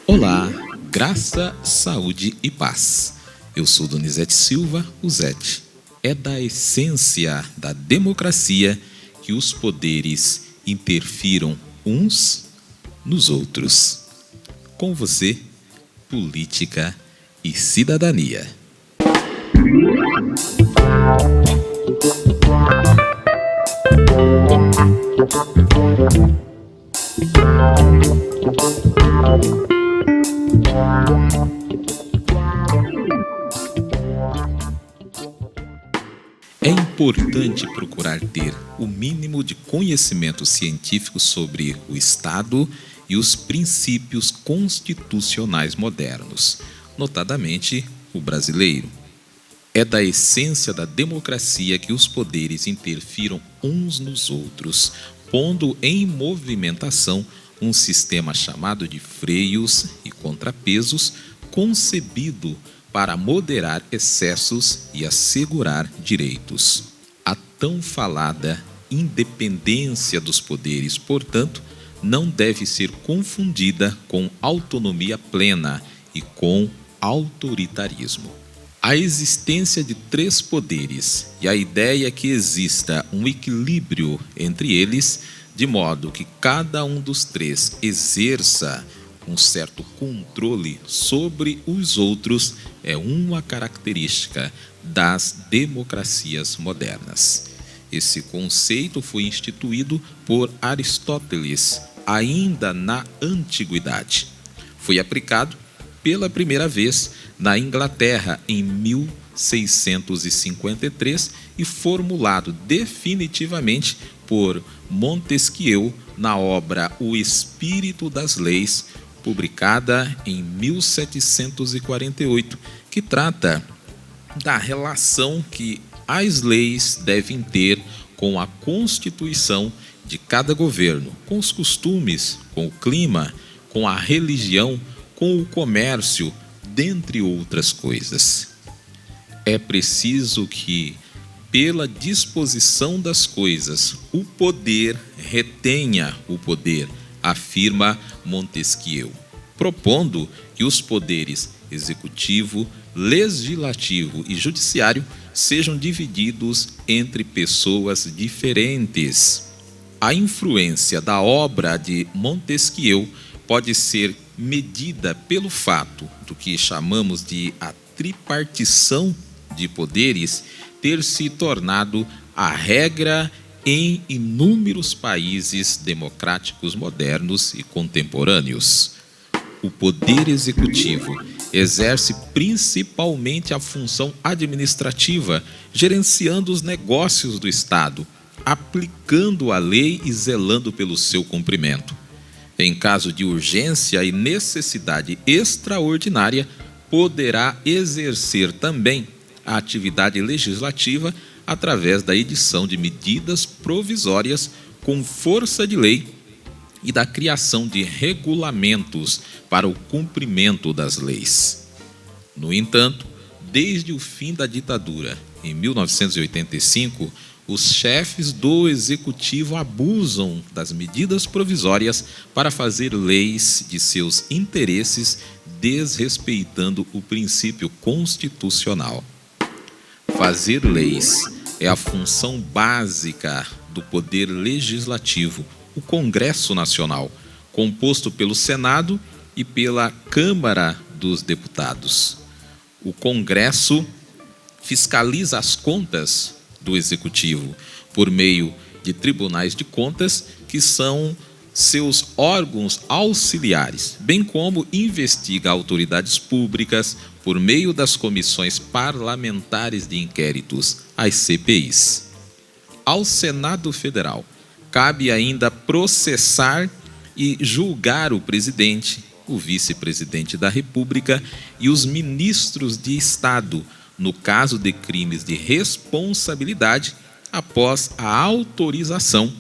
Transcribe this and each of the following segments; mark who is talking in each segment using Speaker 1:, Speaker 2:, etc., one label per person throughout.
Speaker 1: Olá, graça, saúde e paz. Eu sou Donizete Silva, o Zete. É da essência da democracia que os poderes interfiram uns nos outros. Com você, política e cidadania. É importante procurar ter o mínimo de conhecimento científico sobre o Estado e os princípios constitucionais modernos, notadamente o brasileiro. É da essência da democracia que os poderes interfiram uns nos outros, pondo em movimentação um sistema chamado de freios e contrapesos, concebido para moderar excessos e assegurar direitos. A tão falada independência dos poderes, portanto, não deve ser confundida com autonomia plena e com autoritarismo. A existência de três poderes e a ideia que exista um equilíbrio entre eles, de modo que cada um dos três exerça um certo controle sobre os outros, é uma característica das democracias modernas. Esse conceito foi instituído por Aristóteles ainda na antiguidade. Foi aplicado pela primeira vez na Inglaterra em 1653 e formulado definitivamente por Montesquieu na obra O Espírito das Leis, publicada em 1748, que trata da relação que as leis devem ter com a constituição de cada governo, com os costumes, com o clima, com a religião, com o comércio, dentre outras coisas. É preciso que, pela disposição das coisas, o poder retenha o poder, afirma Montesquieu, propondo que os poderes executivo, legislativo e judiciário sejam divididos entre pessoas diferentes. A influência da obra de Montesquieu pode ser medida pelo fato do que chamamos de a tripartição de poderes ter se tornado a regra em inúmeros países democráticos modernos e contemporâneos. O poder executivo exerce principalmente a função administrativa, gerenciando os negócios do Estado, aplicando a lei e zelando pelo seu cumprimento. Em caso de urgência e necessidade extraordinária, poderá exercer também a atividade legislativa através da edição de medidas provisórias com força de lei e da criação de regulamentos para o cumprimento das leis. No entanto, desde o fim da ditadura, em 1985, os chefes do executivo abusam das medidas provisórias para fazer leis de seus interesses, desrespeitando o princípio constitucional. Fazer leis é a função básica do poder legislativo, o Congresso Nacional, composto pelo Senado e pela Câmara dos Deputados. O Congresso fiscaliza as contas do Executivo por meio de tribunais de contas, que são seus órgãos auxiliares, bem como investiga autoridades públicas por meio das comissões parlamentares de inquéritos, as CPIs. Ao Senado Federal cabe ainda processar e julgar o presidente, o vice-presidente da República e os ministros de Estado, no caso de crimes de responsabilidade, após a autorização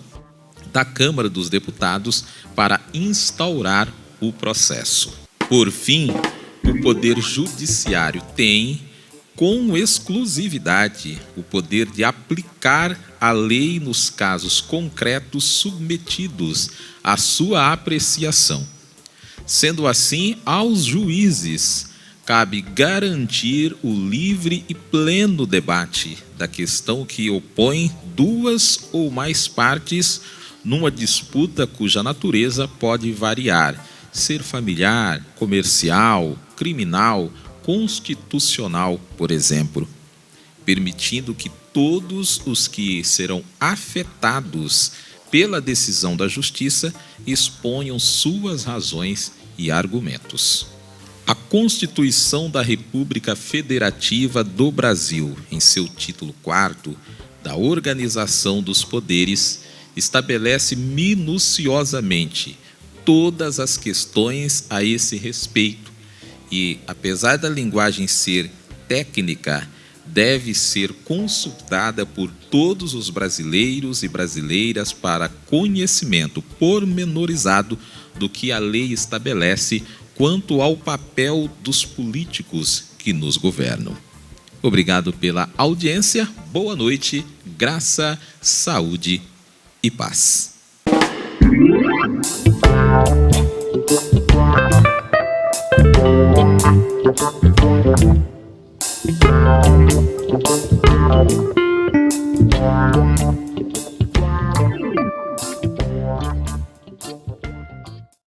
Speaker 1: da Câmara dos Deputados para instaurar o processo. Por fim, o Poder Judiciário tem, com exclusividade, o poder de aplicar a lei nos casos concretos submetidos à sua apreciação. Sendo assim, aos juízes cabe garantir o livre e pleno debate da questão que opõe duas ou mais partes numa disputa cuja natureza pode variar, ser familiar, comercial, criminal, constitucional, por exemplo, permitindo que todos os que serão afetados pela decisão da Justiça exponham suas razões e argumentos. A Constituição da República Federativa do Brasil, em seu título 4º, da Organização dos Poderes, estabelece minuciosamente todas as questões a esse respeito e, apesar da linguagem ser técnica, deve ser consultada por todos os brasileiros e brasileiras para conhecimento pormenorizado do que a lei estabelece quanto ao papel dos políticos que nos governam. Obrigado pela audiência, boa noite, graça, saúde e paz. Thank you.